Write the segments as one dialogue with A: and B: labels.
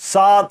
A: 7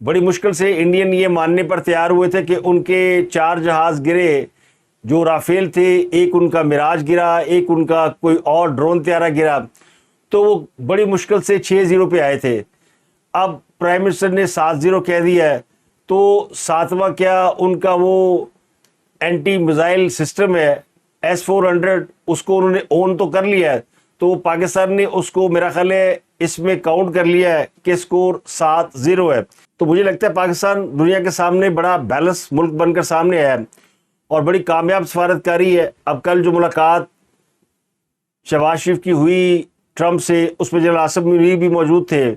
A: بڑی مشکل سے انڈین یہ ماننے پر تیار ہوئے تھے کہ ان کے 4 جہاز گرے جو رافیل تھے، ایک ان کا میراج گرا، ایک ان کا کوئی اور ڈرون طیارہ گرا، تو وہ بڑی مشکل سے 6-0 پہ آئے تھے۔ اب پرائم منسٹر نے 7-0 کہہ دیا ہے، تو 7واں کیا ان کا وہ اینٹی میزائل سسٹم ہے S-400، اس کو انہوں نے اون تو کر لیا ہے، تو پاکستان نے اس کو میرا خیال ہے اس میں کاؤنٹ کر لیا ہے کہ سکور 7-0 ہے۔ تو مجھے لگتا ہے پاکستان دنیا کے سامنے بڑا بیلنس ملک بن کر سامنے آیا ہے اور بڑی کامیاب سفارتکاری ہے۔ اب کل جو ملاقات شہباز شریف کی ہوئی ٹرمپ سے، اس میں جنرل آصف منیر بھی موجود تھے،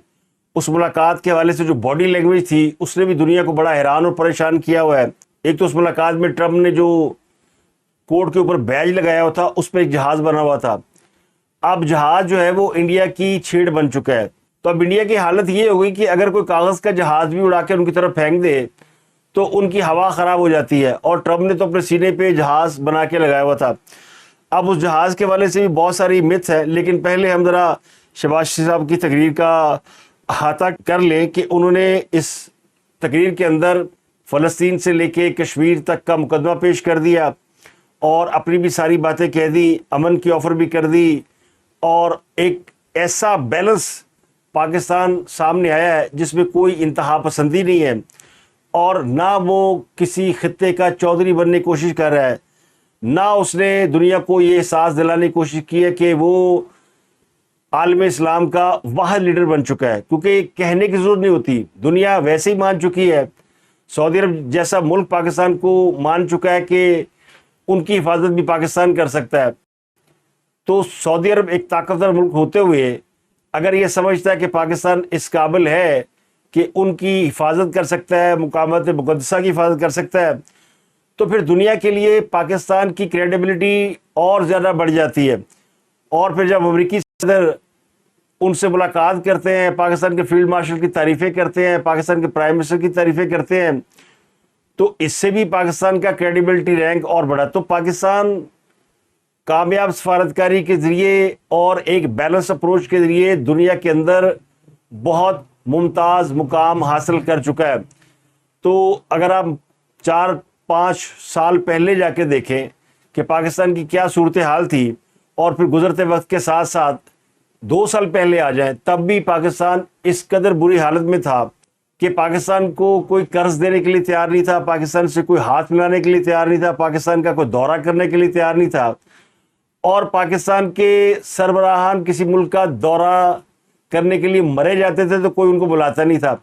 A: اس ملاقات کے حوالے سے جو باڈی لینگویج تھی اس نے بھی دنیا کو بڑا حیران اور پریشان کیا ہوا ہے۔ ایک تو اس ملاقات میں ٹرمپ نے جو کوٹ کے اوپر بیج لگایا ہوا تھا اس پہ ایک جہاز بنا ہوا تھا، اب جہاز جو ہے وہ انڈیا کی چھیڑ بن چکا ہے۔ تو اب انڈیا کی حالت یہ ہو گئی کہ اگر کوئی کاغذ کا جہاز بھی اڑا کے ان کی طرف پھینک دے تو ان کی ہوا خراب ہو جاتی ہے، اور ٹرمپ نے تو اپنے سینے پہ جہاز بنا کے لگایا ہوا تھا۔ اب اس جہاز کے حوالے سے بھی بہت ساری متھ ہے، لیکن پہلے ہم ذرا شہباز شریف صاحب کی تقریر کا احاطہ کر لیں کہ انہوں نے اس تقریر کے اندر فلسطین سے لے کے کشمیر تک کا مقدمہ پیش کر دیا اور اپنی بھی ساری باتیں کہہ دی، امن کی آفر بھی کر دی، اور ایک ایسا بیلنس پاکستان سامنے آیا ہے جس میں کوئی انتہا پسندی نہیں ہے، اور نہ وہ کسی خطے کا چودھری بننے کی کوشش کر رہا ہے، نہ اس نے دنیا کو یہ احساس دلانے کی کوشش کی ہے کہ وہ عالم اسلام کا واحد لیڈر بن چکا ہے، کیونکہ کہنے کی ضرورت نہیں ہوتی، دنیا ویسے ہی مان چکی ہے۔ سعودی عرب جیسا ملک پاکستان کو مان چکا ہے کہ ان کی حفاظت بھی پاکستان کر سکتا ہے۔ تو سعودی عرب ایک طاقتور ملک ہوتے ہوئے اگر یہ سمجھتا ہے کہ پاکستان اس قابل ہے کہ ان کی حفاظت کر سکتا ہے، مقامات مقدسہ کی حفاظت کر سکتا ہے، تو پھر دنیا کے لیے پاکستان کی کریڈیبلٹی اور زیادہ بڑھ جاتی ہے۔ اور پھر جب امریکی صدر ان سے ملاقات کرتے ہیں، پاکستان کے فیلڈ مارشل کی تعریفیں کرتے ہیں، پاکستان کے پرائم منسٹر کی تعریفیں کرتے ہیں، تو اس سے بھی پاکستان کا کریڈیبلٹی رینک اور بڑھا۔ تو پاکستان کامیاب سفارتکاری کے ذریعے اور ایک بیلنس اپروچ کے ذریعے دنیا کے اندر بہت ممتاز مقام حاصل کر چکا ہے۔ تو اگر آپ 4-5 سال پہلے جا کے دیکھیں کہ پاکستان کی کیا صورتحال تھی، اور پھر گزرتے وقت کے ساتھ ساتھ 2 سال پہلے آ جائیں، تب بھی پاکستان اس قدر بری حالت میں تھا کہ پاکستان کو کوئی قرض دینے کے لیے تیار نہیں تھا، پاکستان سے کوئی ہاتھ ملانے کے لیے تیار نہیں تھا، پاکستان کا کوئی دورہ کرنے کے لیے تیار نہیں تھا، اور پاکستان کے سربراہان کسی ملک کا دورہ کرنے کے لیے مرے جاتے تھے تو کوئی ان کو بلاتا نہیں تھا۔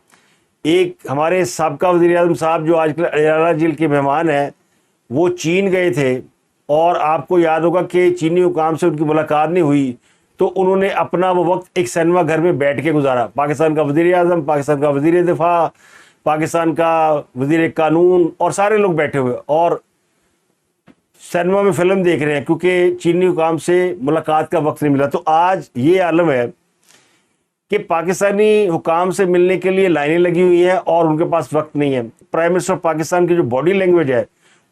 A: ایک ہمارے سابقہ وزیر اعظم صاحب جو آج کل اڈیالہ جیل کے مہمان ہیں، وہ چین گئے تھے، اور آپ کو یاد ہوگا کہ چینی حکام سے ان کی ملاقات نہیں ہوئی، تو انہوں نے اپنا وہ وقت ایک سینما گھر میں بیٹھ کے گزارا۔ پاکستان کا وزیر اعظم، پاکستان کا وزیر دفاع، پاکستان کا وزیر قانون، اور سارے لوگ بیٹھے ہوئے اور سینما میں فلم دیکھ رہے ہیں، کیونکہ چینی حکام سے ملاقات کا وقت نہیں ملا۔ تو آج یہ عالم ہے کہ پاکستانی حکام سے ملنے کے لیے لائنیں لگی ہوئی ہیں اور ان کے پاس وقت نہیں ہے۔ پرائم منسٹر پاکستان کی جو باڈی لینگویج ہے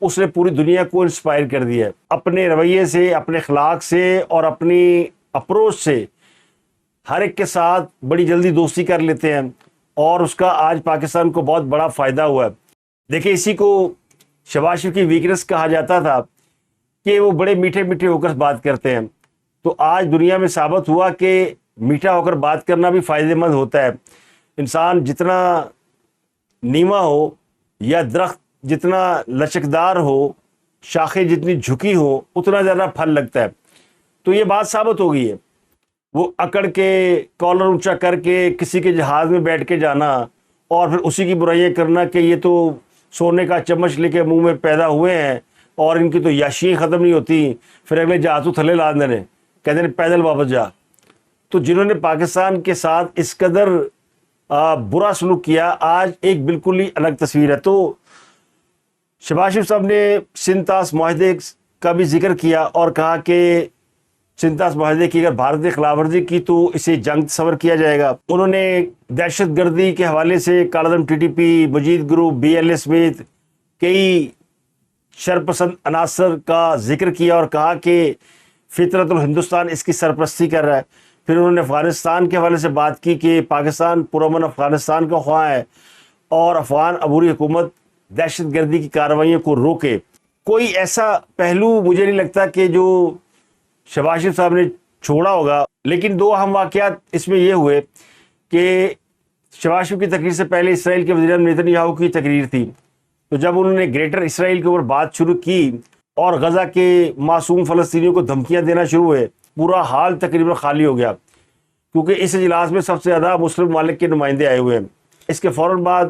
A: اس نے پوری دنیا کو انسپائر کر دیا ہے، اپنے رویے سے، اپنے اخلاق سے اور اپنی اپروچ سے ہر ایک کے ساتھ بڑی جلدی دوستی کر لیتے ہیں، اور اس کا آج پاکستان کو بہت بڑا فائدہ ہوا ہے۔ دیکھیں، اسی کو شہباز شریف کی ویکنس کہا جاتا تھا کہ وہ بڑے میٹھے میٹھے ہو کر بات کرتے ہیں، تو آج دنیا میں ثابت ہوا کہ میٹھا ہو کر بات کرنا بھی فائدہ مند ہوتا ہے۔ انسان جتنا نیما ہو یا درخت جتنا لچکدار ہو، شاخیں جتنی جھکی ہو، اتنا زیادہ پھل لگتا ہے۔ تو یہ بات ثابت ہو گئی ہے۔ وہ اکڑ کے کالر اونچا کر کے کسی کے جہاز میں بیٹھ کے جانا اور پھر اسی کی برائیاں کرنا کہ یہ تو سونے کا چمچ لے کے منہ میں پیدا ہوئے ہیں اور ان کی تو یاشیاں ختم نہیں ہوتی، پھر اگلے جہاز تو تھلے لا دینے، کہتے ہیں پیدل واپس جا۔ تو جنہوں نے پاکستان کے ساتھ اس قدر برا سلوک کیا، آج ایک بالکل ہی الگ تصویر ہے۔ تو شہباز شریف صاحب نے سنتاس معاہدے کا بھی ذکر کیا اور کہا کہ سنتاس معاہدے کی اگر بھارت نے خلاف ورزی کی تو اسے جنگ تصور کیا جائے گا۔ انہوں نے دہشت گردی کے حوالے سے کالعدم T T P, Majeed group, B L S سمیت کئی شرپسند عناصر کا ذکر کیا اور کہا کہ فطرت الہندوستان اس کی سرپرستی کر رہا ہے۔ پھر انہوں نے افغانستان کے حوالے سے بات کی کہ پاکستان پرامن افغانستان کا خواہاں ہے، اور افغان عبوری حکومت دہشت گردی کی کارروائیوں کو روکے. کوئی ایسا پہلو مجھے نہیں لگتا کہ جو شہباز شریف صاحب نے چھوڑا ہوگا. لیکن دو اہم واقعات اس میں یہ ہوئے کہ شہباز شریف کی تقریر سے پہلے اسرائیل کے وزیر اعظم نیتن یاہو کی تقریر تھی. تو جب انہوں نے گریٹر اسرائیل کے اوپر بات شروع کی اور غزہ کے معصوم فلسطینیوں کو دھمکیاں دینا شروع ہوئے, پورا حال تقریباً خالی ہو گیا, کیونکہ اس اجلاس میں سب سے زیادہ مسلم ممالک کے نمائندے آئے ہوئے ہیں. اس کے فوراً بعد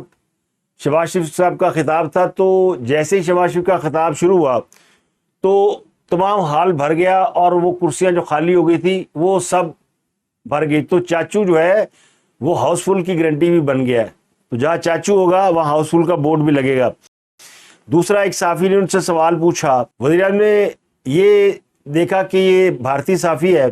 A: شہباز شریف صاحب کا خطاب تھا. تو جیسے ہی شہباز شریف کا خطاب شروع ہوا تو تمام حال بھر گیا اور وہ کرسیاں جو خالی ہو گئی تھی وہ سب بھر گئی. تو چاچو جو ہے وہ ہاؤس فل کی گارنٹی بھی بن گیا ہے. تو جہاں چاچو ہوگا وہاں ہاؤس فل کا بورڈ بھی لگے گا. دوسرا, ایک صحافی نے ان سے سوال پوچھا. وزیر اعظم نے یہ دیکھا کہ یہ بھارتی صحافی ہے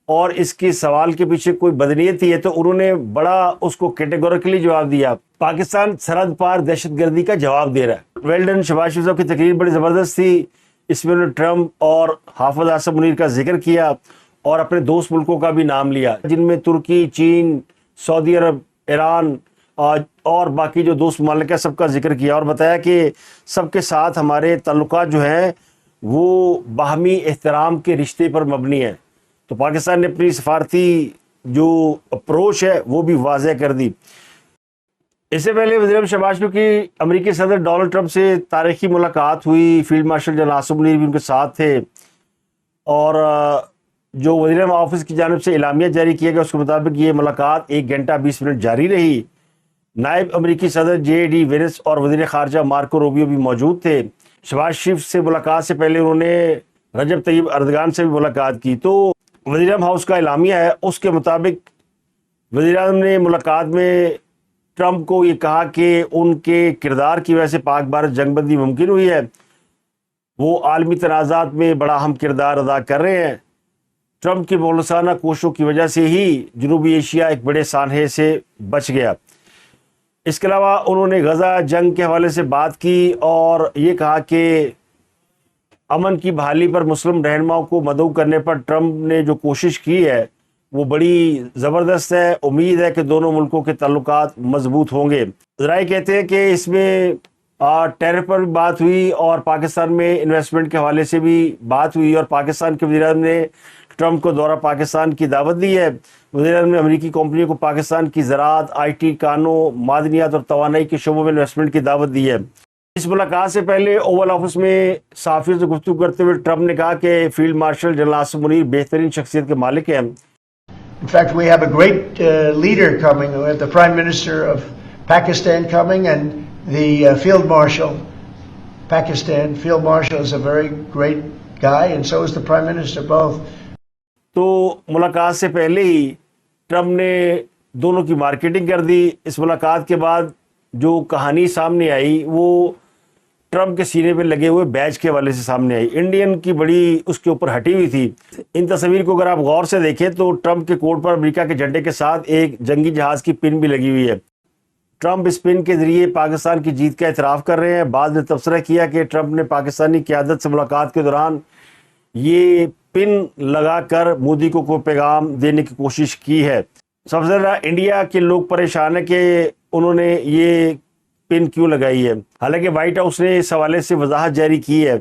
A: اور اس کے سوال کے پیچھے کوئی بدنیت ہی ہے, تو انہوں نے بڑا اس کو کیٹیگوریکلی جواب دیا. پاکستان سرحد پار دہشت گردی کا جواب دے رہا ہے. Well done. شہباز شریف صاحب کی تقریر بڑی زبردست تھی. اس میں انہوں نے ٹرمپ اور حافظ اسد منیر کا ذکر کیا اور اپنے دوست ملکوں کا بھی نام لیا, جن میں ترکی, چین, سعودی عرب, ایران اور باقی جو دوست ممالک ہیں سب کا ذکر کیا, اور بتایا کہ سب کے ساتھ ہمارے تعلقات جو ہیں وہ باہمی احترام کے رشتے پر مبنی ہیں. تو پاکستان نے اپنی سفارتی جو اپروچ ہے وہ بھی واضح کر دی. اس سے پہلے وزیر اعظم شہباز شریف کی امریکی صدر ڈونلڈ ٹرمپ سے تاریخی ملاقات ہوئی. Field marshal general Asif Munir بھی ان کے ساتھ تھے, اور جو وزیر اعظم آفس کی جانب سے اعلامیہ جاری کیا گیا اس کے مطابق یہ ملاقات 1 گھنٹہ 20 منٹ جاری رہی. نائب امریکی صدر جے ڈی وینس اور وزیر خارجہ مارکو روبیو بھی موجود تھے. شہباز شریف سے ملاقات سے پہلے انہوں نے رجب طیب اردگان سے بھی ملاقات کی. تو وزیر اعظم ہاؤس کا اعلامیہ ہے, اس کے مطابق وزیر اعظم نے ملاقات میں ٹرمپ کو یہ کہا کہ ان کے کردار کی وجہ سے پاک بھارت جنگ بندی ممکن ہوئی ہے. وہ عالمی تنازعات میں بڑا اہم کردار ادا کر رہے ہیں. ٹرمپ کی مخلصانہ کوششوں کی وجہ سے ہی جنوبی ایشیا ایک بڑے سانحے سے بچ گیا. اس کے علاوہ انہوں نے غزہ جنگ کے حوالے سے بات کی اور یہ کہا کہ امن کی بحالی پر مسلم رہنماؤں کو مدعو کرنے پر ٹرمپ نے جو کوشش کی ہے وہ بڑی زبردست ہے. امید ہے کہ دونوں ملکوں کے تعلقات مضبوط ہوں گے. ذرائع کہتے ہیں کہ اس میں ٹیرف پر بھی بات ہوئی اور پاکستان میں انویسٹمنٹ کے حوالے سے بھی بات ہوئی, اور پاکستان کے وزیر اعظم نے ٹرمپ کو دورہ پاکستان کی دعوت دی ہے. وزیر اعظم نے امریکی کمپنیوں کو پاکستان کی زراعت, آئی ٹی, کانوں, معدنیات اور توانائی کے شعبوں میں انویسٹمنٹ کی دعوت دی ہے. اس ملاقات سے پہلے اوول آفس میں صحافیوں سے گفتگو کرتے ہوئے ٹرمپ نے کہا کہ field marshal general Asif Munir بہترین شخصیت کے مالک ہیں.
B: In fact, we have a great leader coming. We have the Prime Minister of Pakistan coming and the Field Marshal, Pakistan. Field Marshal is a very great guy and so is the Prime Minister, both.
A: تو ملاقات سے پہلے ہی Trump نے دونوں کی marketing کر دی. اس ملاقات کے بعد جو کہانی سامنے آئی وہ ٹرمپ کے سینے پہ لگے ہوئے بیج کے حوالے سے سامنے آئی. انڈین کی بڑی اس کے اوپر ہٹی ہوئی تھی. ان تصویر کو اگر آپ غور سے دیکھیں تو ٹرمپ کے کوٹ پر امریکہ کے جھنڈے کے ساتھ ایک جنگی جہاز کی پن بھی لگی ہوئی ہے. ٹرمپ اس پن کے ذریعے پاکستان کی جیت کا اعتراف کر رہے ہیں. بعض نے تبصرہ کیا کہ ٹرمپ نے پاکستانی قیادت سے ملاقات کے دوران یہ پن لگا کر مودی کو کوئی پیغام دینے کی کوشش کی ہے. سب سے زیادہ انڈیا کے لوگ پریشان ہیں کہ انہوں نے یہ پن کیوں لگائی ہے. حالانکہ وائٹ ہاؤس نے اس حوالے سے وضاحت جاری کی ہے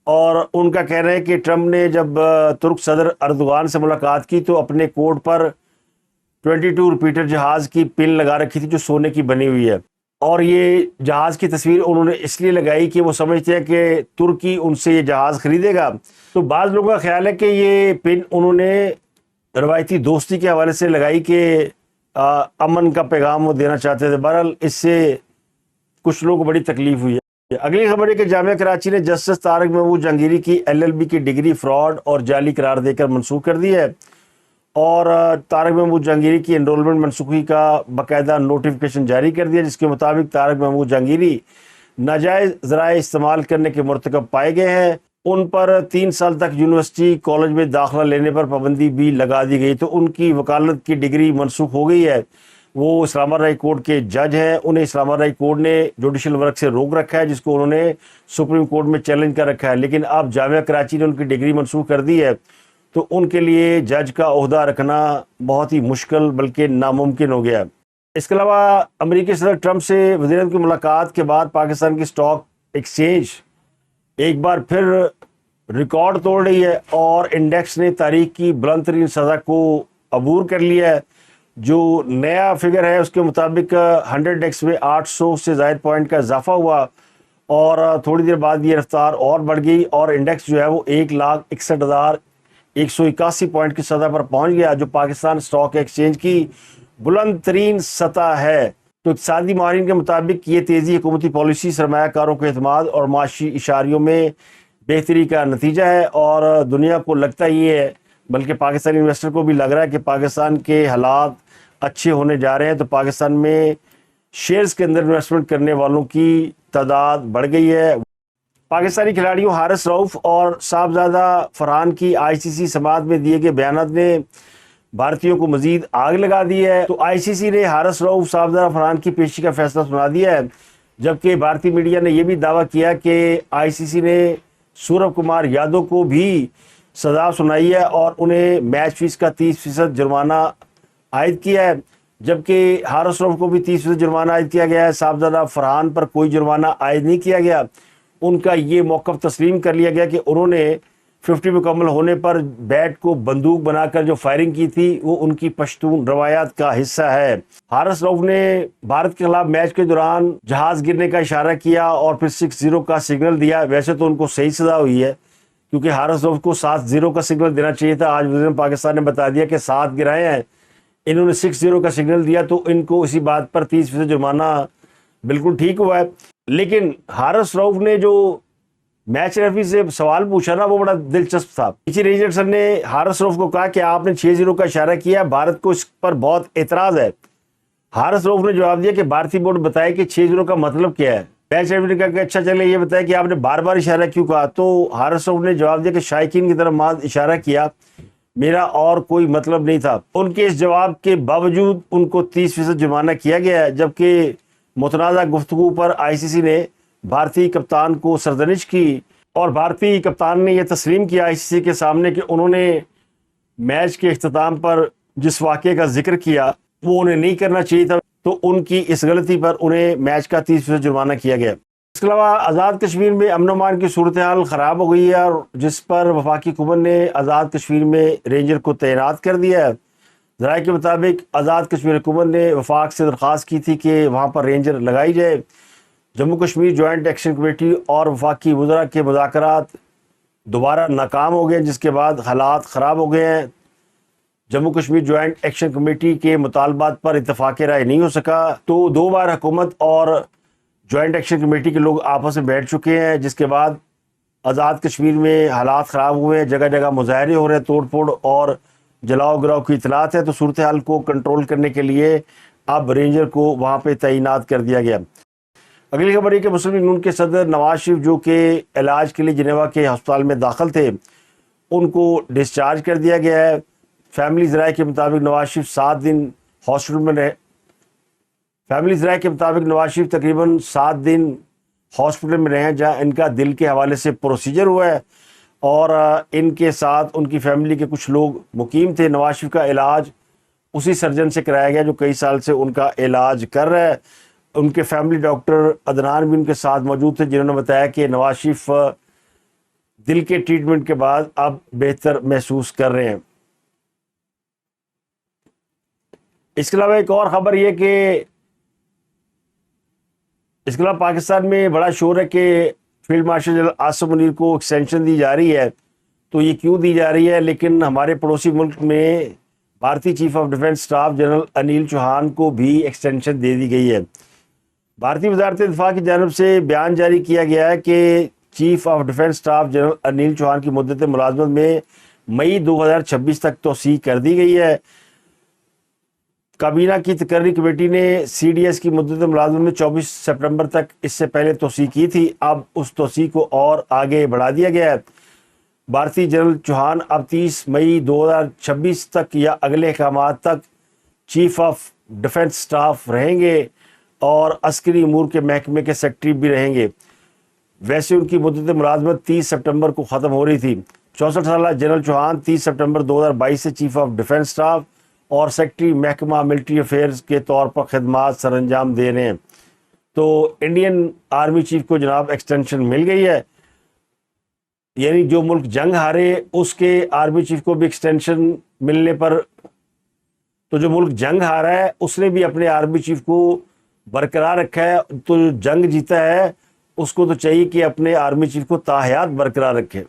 A: اور ان کا کہنا ہے کہ ٹرمپ نے جب ترک صدر اردوغان سے ملاقات کی تو اپنے کوٹ پر 22 ریپیٹر جہاز کی پن لگا رکھی تھی جو سونے کی بنی ہوئی ہے, اور یہ جہاز کی تصویر انہوں نے اس لیے لگائی کہ وہ سمجھتے ہیں کہ ترکی ان سے یہ جہاز خریدے گا. تو بعض لوگوں کا خیال ہے کہ یہ پن انہوں نے روایتی دوستی کے حوالے سے لگائی کہ امن کا پیغام وہ دینا چاہتے تھے. بہرحال اس سے کچھ لوگوں کو بڑی تکلیف ہوئی ہے. اگلی خبر ہے کہ جامعہ کراچی نے جسٹس طارق محمود جہانگیری کی LLB کی ڈگری فراڈ اور جعلی قرار دے کر منسوخ کر دی ہے, اور طارق محمود جہانگیری کی انرولمنٹ منسوخی کا باقاعدہ نوٹیفیکیشن جاری کر دیا, جس کے مطابق طارق محمود جہانگیری ناجائز ذرائع استعمال کرنے کے مرتکب پائے گئے ہیں. ان پر 3 سال تک یونیورسٹی کالج میں داخلہ لینے پر پابندی بھی لگا دی گئی. تو ان کی وکالت کی ڈگری منسوخ ہو گئی ہے. وہ اسلام آباد ہائی کورٹ کے جج ہیں. انہیں اسلام آباد ہائی کورٹ نے جوڈیشل ورک سے روک رکھا ہے, جس کو انہوں نے سپریم کورٹ میں چیلنج کر رکھا ہے. لیکن اب جامعہ کراچی نے ان کی ڈگری منسوخ کر دی ہے, تو ان کے لیے جج کا عہدہ رکھنا بہت ہی مشکل بلکہ ناممکن ہو گیا. اس کے علاوہ امریکی صدر ٹرمپ سے وزیر اعظم کی ملاقات کے بعد پاکستان کی اسٹاک ایکسچینج ایک بار پھر ریکارڈ توڑ رہی ہے اور انڈیکس نے تاریخ کی بلند ترین سطح کو عبور کر لیا ہے. جو نیا فگر ہے اس کے مطابق 100 ڈیکس میں 800 سے زائد پوائنٹ کا اضافہ ہوا اور تھوڑی دیر بعد یہ رفتار اور بڑھ گئی اور انڈیکس جو ہے وہ 1,61,181 پوائنٹ کی سطح پر پہنچ گیا, جو پاکستان اسٹاک ایکسچینج کی بلند ترین سطح ہے. تو اقتصادی ماہرین کے مطابق یہ تیزی حکومتی پالیسی, سرمایہ کاروں کے اعتماد اور معاشی اشاریوں میں بہتری کا نتیجہ ہے اور دنیا کو لگتا یہ ہے, بلکہ پاکستانی انویسٹر کو بھی لگ رہا ہے کہ پاکستان کے حالات اچھے ہونے جا رہے ہیں. تو پاکستان میں شیئرز کے اندر انویسٹمنٹ کرنے والوں کی تعداد بڑھ گئی ہے. پاکستانی کھلاڑیوں حارث رؤف اور صاحبزادہ فرحان کی آئی سی سی سماعت میں دیے گئے بیانات نے بھارتیوں کو مزید آگ لگا دی ہے. تو آئی سی سی نے حارث رؤف صاحبزادہ فرحان کی پیشی کا فیصلہ سنا دیا ہے, جبکہ بھارتی میڈیا نے یہ بھی دعویٰ کیا کہ آئی سی سی نے سوربھ کمار یادو کو بھی سزا سنائی ہے اور انہیں میچ فیس کا 30% جرمانہ عائد کیا ہے, جبکہ حارث رؤف کو بھی 30% جرمانہ عائد کیا گیا ہے. صاحبزادہ فرحان پر کوئی جرمانہ عائد نہیں کیا گیا. ان کا یہ موقف تسلیم کر لیا گیا کہ انہوں نے 50 مکمل ہونے پر بیٹ کو بندوق بنا کر جو فائرنگ کی تھی وہ ان کی پشتون روایات کا حصہ ہے. حارث رؤف نے بھارت کے خلاف میچ کے دوران جہاز گرنے کا اشارہ کیا اور پھر 6-0 کا سگنل دیا. ویسے تو ان کو صحیح سزا ہوئی ہے کیونکہ حارث رؤف کو 7-0 کا سگنل دینا چاہیے تھا. آج وزیر پاکستان نے بتا دیا کہ 7 گرائے ہیں, انہوں نے 6-0 کا سگنل دیا تو ان کو اسی بات پر 30% جرمانہ بالکل ٹھیک ہوا ہے. لیکن حارث رؤف نے جو میچ ریفری سے سوال پوچھا نا وہ بڑا دلچسپ تھا. پیچھے رینجر سر نے حارث رؤف کو کہا کہ آپ نے 6-0 کا اشارہ کیا, بھارت کو اس پر بہت اعتراض ہے. حارث رؤف نے جواب دیا کہ بھارتی بورڈ بتائے کہ 6-0 کا مطلب کیا ہے. میچ ریفری نے کہا کہ اچھا چلے یہ بتایا کہ آپ نے بار بار اشارہ کیوں کہا. تو حارث رؤف نے جواب دیا کہ شائقین کی طرف محض اشارہ کیا, میرا اور کوئی مطلب نہیں تھا. ان کے اس جواب کے باوجود ان کو 30% جرمانہ کیا گیا ہے, جبکہ متنازع گفتگو پر آئی سی سی نے بھارتی کپتان کو سرزنش کی اور بھارتی کپتان نے یہ تسلیم کیا آئی سی سی کے سامنے کہ انہوں نے میچ کے اختتام پر جس واقعے کا ذکر کیا وہ انہیں نہیں کرنا چاہیے تھا, تو ان کی اس غلطی پر انہیں میچ کا 30% جرمانہ کیا گیا. اس کے علاوہ آزاد کشمیر میں امن و امان کی صورتحال خراب ہو گئی ہے اور جس پر وفاقی حکومت نے آزاد کشمیر میں رینجر کو تعینات کر دیا ہے. ذرائع کے مطابق آزاد کشمیر حکومت نے وفاق سے درخواست کی تھی کہ وہاں پر رینجر لگائی جائے. Jammu Kashmir joint action committee اور وفاقی وزراء کے مذاکرات دوبارہ ناکام ہو گئے, جس کے بعد حالات خراب ہو گئے ہیں. Jammu Kashmir joint action committee کے مطالبات پر اتفاق رائے نہیں ہو سکا, تو 2 بار حکومت اور جوائنٹ ایکشن کمیٹی کے لوگ آپس میں بیٹھ چکے ہیں, جس کے بعد آزاد کشمیر میں حالات خراب ہوئے ہیں. جگہ جگہ مظاہرے ہو رہے ہیں, توڑ پھوڑ اور جلاؤ گراؤ کی اطلاعات ہے. تو صورتحال کو کنٹرول کرنے کے لیے اب رینجر کو وہاں پہ تعینات کر دیا گیا. اگلی خبر یہ کہ مسلم لیگ نون کے صدر نواز شریف جو کہ علاج کے لیے جنیوا کے ہسپتال میں داخل تھے ان کو ڈسچارج کر دیا گیا ہے. فیملی ذرائع کے مطابق نواز شریف 7 دن ہاسپٹل میں رہے. فیملی ذرائع کے مطابق نواز شریف تقریباً 7 دن ہاسپٹل میں رہے ہیں جہاں ان کا دل کے حوالے سے پروسیجر ہوا ہے اور ان کے ساتھ ان کی فیملی کے کچھ لوگ مقیم تھے. نواز شریف کا علاج اسی سرجن سے کرایا گیا جو کئی سال سے ان کا علاج کر رہا ہے. ان کے فیملی ڈاکٹر عدنان بھی ان کے ساتھ موجود تھے, جنہوں نے بتایا کہ نواز شریف دل کے ٹریٹمنٹ کے بعد اب بہتر محسوس کر رہے ہیں. اس کے علاوہ ایک اور خبر یہ کہ اس کے علاوہ پاکستان میں بڑا شور ہے کہ field marshal general Asim Munir کو ایکسٹینشن دی جا رہی ہے. تو یہ کیوں دی جا رہی ہے, لیکن ہمارے پڑوسی ملک میں بھارتی chief of defence staff general Anil Chauhan کو بھی ایکسٹینشن دے دی گئی ہے. بھارتی وزارت دفاع کی جانب سے بیان جاری کیا گیا ہے کہ chief of defence staff general Anil Chauhan کی مدت ملازمت میں مئی 2026 تک توسیع کر دی گئی ہے. کابینہ کی تقرری کمیٹی نے سی ڈی ایس کی مدت ملازمت میں 24 سپٹمبر تک اس سے پہلے توسیع کی تھی. اب اس توسیع کو اور آگے بڑھا دیا گیا ہے. بھارتی جنرل چوہان اب 30 مئی 2026 تک یا اگلے احکامات تک چیف آف ڈیفنس اسٹاف رہیں گے اور عسکری امور کے محکمے کے سیکرٹری بھی رہیں گے. ویسے ان کی مدت ملازمت 30 سپٹمبر کو ختم ہو رہی تھی. 64 سالہ جنرل چوہان 30 سپٹمبر 2022 سے چیف آف ڈیفنس اسٹاف اور سیکٹری محکمہ ملٹری افیئرز کے طور پر خدمات سر انجام دے رہے ہیں. تو انڈین آرمی چیف کو جناب ایکسٹینشن مل گئی ہے، یعنی جو ملک جنگ ہارے اس کے آرمی چیف کو بھی ایکسٹینشن ملنے پر، تو جو ملک جنگ ہارا ہے اس نے بھی اپنے آرمی چیف کو برقرار رکھا ہے. تو جو جنگ جیتا ہے اس کو تو چاہیے کہ اپنے آرمی چیف کو تاحیات برقرار رکھے.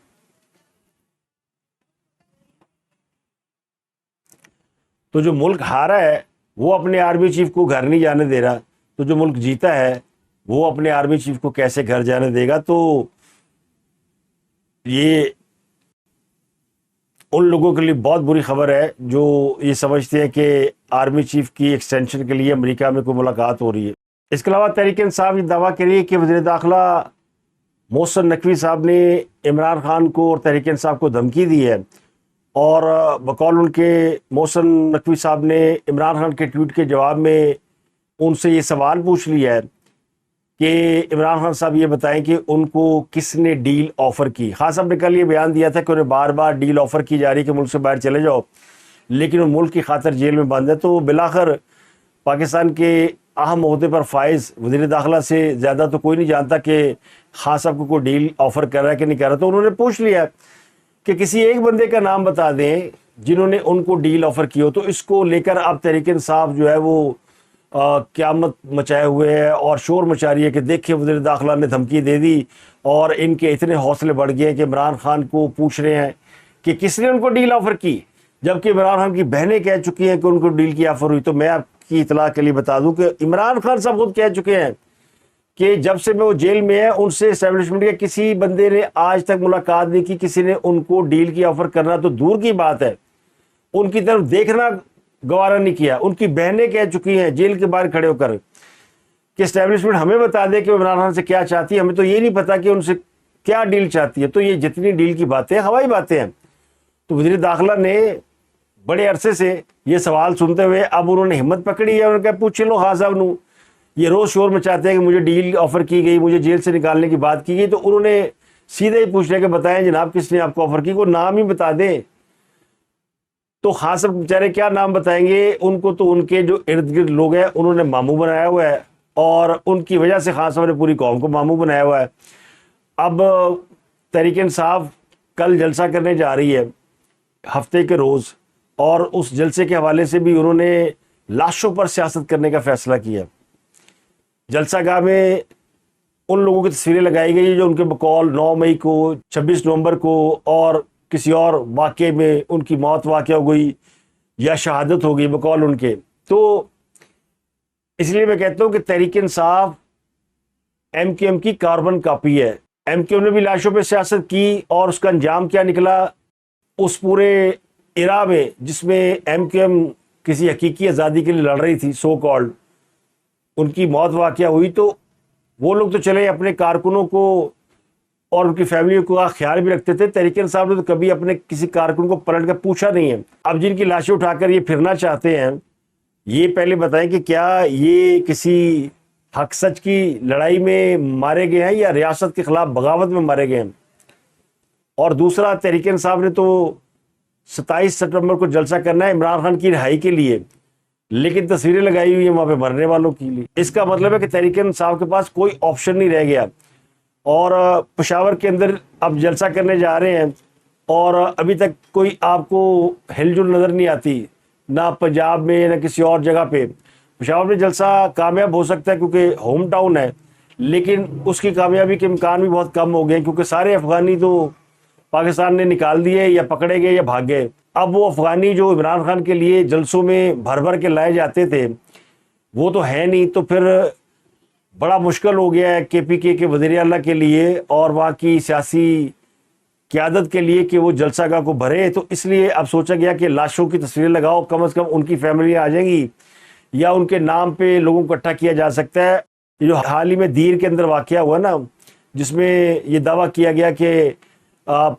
A: تو جو ملک ہارا ہے وہ اپنے آرمی چیف کو گھر نہیں جانے دے رہا، تو جو ملک جیتا ہے وہ اپنے آرمی چیف کو کیسے گھر جانے دے گا؟ تو یہ ان لوگوں کے لیے بہت بری خبر ہے جو یہ سمجھتے ہیں کہ آرمی چیف کی ایکسٹینشن کے لیے امریکہ میں کوئی ملاقات ہو رہی ہے. اس کے علاوہ تحریک انصاف یہ دعویٰ کر رہی ہے کہ وزیر داخلہ محسن نقوی صاحب نے عمران خان کو اور تحریک انصاف کو دھمکی دی ہے، اور بقول ان کے محسن نقوی صاحب نے عمران خان کے ٹویٹ کے جواب میں ان سے یہ سوال پوچھ لیا ہے کہ عمران خان صاحب یہ بتائیں کہ ان کو کس نے ڈیل آفر کی. خان صاحب نے کل یہ بیان دیا تھا کہ انہیں بار بار ڈیل آفر کی جا رہی کہ ملک سے باہر چلے جاؤ، لیکن وہ ملک کی خاطر جیل میں بند ہے. تو بالآخر پاکستان کے اہم عہدے پر فائز وزیر داخلہ سے زیادہ تو کوئی نہیں جانتا کہ خان صاحب کو کوئی ڈیل آفر کر رہا ہے کہ نہیں کر رہا. تو انہوں نے پوچھ لیا کہ کسی ایک بندے کا نام بتا دیں جنہوں نے ان کو ڈیل آفر کی ہو. تو اس کو لے کر اب تحریک انصاف جو ہے وہ قیامت مچائے ہوئے ہے اور شور مچا رہی ہے کہ دیکھیں وزیر داخلہ نے دھمکی دے دی اور ان کے اتنے حوصلے بڑھ گئے کہ عمران خان کو پوچھ رہے ہیں کہ کس نے ان کو ڈیل آفر کی، جبکہ عمران خان کی بہنیں کہہ چکی ہیں کہ ان کو ڈیل کی آفر ہوئی. تو میں آپ کی اطلاع کے لیے بتا دوں کہ عمران خان صاحب خود کہہ چکے ہیں کہ جب سے میں وہ جیل میں ہے ان سے اسٹیبلشمنٹ کے کسی بندے نے آج تک ملاقات نہیں کی، کسی نے ان کو ڈیل کی آفر کرنا تو دور کی بات ہے، ان کی طرف دیکھنا گوارا نہیں کیا. ان کی بہنیں کہہ چکی ہیں جیل کے باہر کھڑے ہو کر کہ اسٹیبلشمنٹ ہمیں بتا دے کہ عمران خان سے کیا چاہتی ہے، ہمیں تو یہ نہیں پتا کہ ان سے کیا ڈیل چاہتی ہے. تو یہ جتنی ڈیل کی باتیں ہوائی باتیں ہیں. تو وزیر داخلہ نے بڑے عرصے سے یہ سوال سنتے ہوئے اب انہوں نے ہمت پکڑی ہے، انہوں نے کہا پوچھ لو خان صاحب نو، یہ روز شور مچاتے ہیں کہ مجھے ڈیل آفر کی گئی، مجھے جیل سے نکالنے کی بات کی گئی. تو انہوں نے سیدھے ہی پوچھ لیا کہ بتائیں جناب کس نے آپ کو آفر کی، کوئی نام ہی بتا دیں. تو خان صاحب بیچارے کیا نام بتائیں گے؟ ان کو تو ان کے جو ارد گرد لوگ ہیں انہوں نے ماموں بنایا ہوا ہے، اور ان کی وجہ سے خان صاحب نے پوری قوم کو ماموں بنایا ہوا ہے. اب تحریک انصاف کل جلسہ کرنے جا رہی ہے ہفتے کے روز، اور اس جلسے کے حوالے سے بھی انہوں نے لاشوں پر سیاست کرنے کا فیصلہ کیا. جلسہ گاہ میں ان لوگوں کی تصویریں لگائی گئی جو ان کے بقول 9 مئی کو، 26 نومبر کو اور کسی اور واقعے میں ان کی موت واقع ہو گئی یا شہادت ہو گئی بقول ان کے. تو اس لیے میں کہتا ہوں کہ Tehreek Insaf M Q M کی کاربن کاپی ہے. ایم کیو ایم نے بھی لاشوں پہ سیاست کی، اور اس کا انجام کیا نکلا؟ اس پورے ایرا میں جس میں ایم کیو ایم کسی حقیقی آزادی کے لیے لڑ رہی تھی سو کالڈ، ان کی موت واقعہ ہوئی. تو وہ لوگ تو چلے اپنے کارکنوں کو اور ان کی فیملی کو خیال بھی رکھتے تھے، تحریک انصاف نے تو کبھی اپنے کسی کارکن کو پلٹ کر پوچھا نہیں ہے. اب جن کی لاشیں اٹھا کر یہ پھرنا چاہتے ہیں، یہ پہلے بتائیں کہ کیا یہ کسی حق سچ کی لڑائی میں مارے گئے ہیں یا ریاست کے خلاف بغاوت میں مارے گئے ہیں؟ اور دوسرا، تحریک انصاف نے تو 27 ستمبر کو جلسہ کرنا ہے عمران خان کی رہائی کے لیے، لیکن تصویریں لگائی ہوئی ہیں وہاں پہ مرنے والوں کے لیے. اس کا مطلب ہے کہ تحریک انصاف کے پاس کوئی آپشن نہیں رہ گیا، اور پشاور کے اندر اب جلسہ کرنے جا رہے ہیں اور ابھی تک کوئی آپ کو ہل جل نظر نہیں آتی، نہ پنجاب میں نہ کسی اور جگہ پہ. پشاور میں جلسہ کامیاب ہو سکتا ہے کیونکہ ہوم ٹاؤن ہے، لیکن اس کی کامیابی کے امکان بھی بہت کم ہو گئے کیونکہ سارے افغانی تو پاکستان نے نکال دیے یا پکڑے گئے یا بھاگ گئے. اب وہ افغانی جو عمران خان کے لیے جلسوں میں بھر بھر کے لائے جاتے تھے وہ تو ہے نہیں. تو پھر بڑا مشکل ہو گیا ہے کے پی کے وزیر اعلیٰ کے لیے اور وہاں کی سیاسی قیادت کے لیے کہ وہ جلسہ گاہ کو بھرے. تو اس لیے اب سوچا گیا کہ لاشوں کی تصویریں لگاؤ، کم از کم ان کی فیملیاں آ جائیں گی یا ان کے نام پہ لوگوں کو اکٹھا کیا جا سکتا ہے. یہ جو حال ہی میں دیر کے اندر واقعہ ہوا نا، جس میں یہ دعویٰ کیا گیا کہ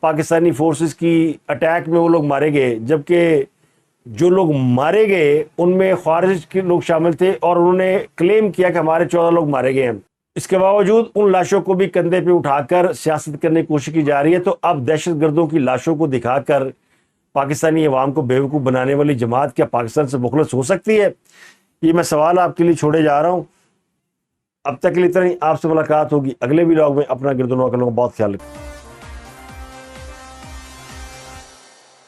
A: پاکستانی فورسز کی اٹیک میں وہ لوگ مارے گئے، جبکہ جو لوگ مارے گئے ان میں خوارج کے لوگ شامل تھے اور انہوں نے کلیم کیا کہ ہمارے 14 لوگ مارے گئے ہیں. اس کے باوجود ان لاشوں کو بھی کندھے پہ اٹھا کر سیاست کرنے کی کوشش کی جا رہی ہے. تو اب دہشت گردوں کی لاشوں کو دکھا کر پاکستانی عوام کو بیوقوف بنانے والی جماعت کیا پاکستان سے مخلص ہو سکتی ہے؟ یہ میں سوال آپ کے لیے چھوڑے جا رہا ہوں. اب تک کے لیے اتنا ہی. آپ سے ملاقات ہوگی اگلے ولاگ میں. اپنا گرد و نواح کا لوگوں بہت خیال رکھیں.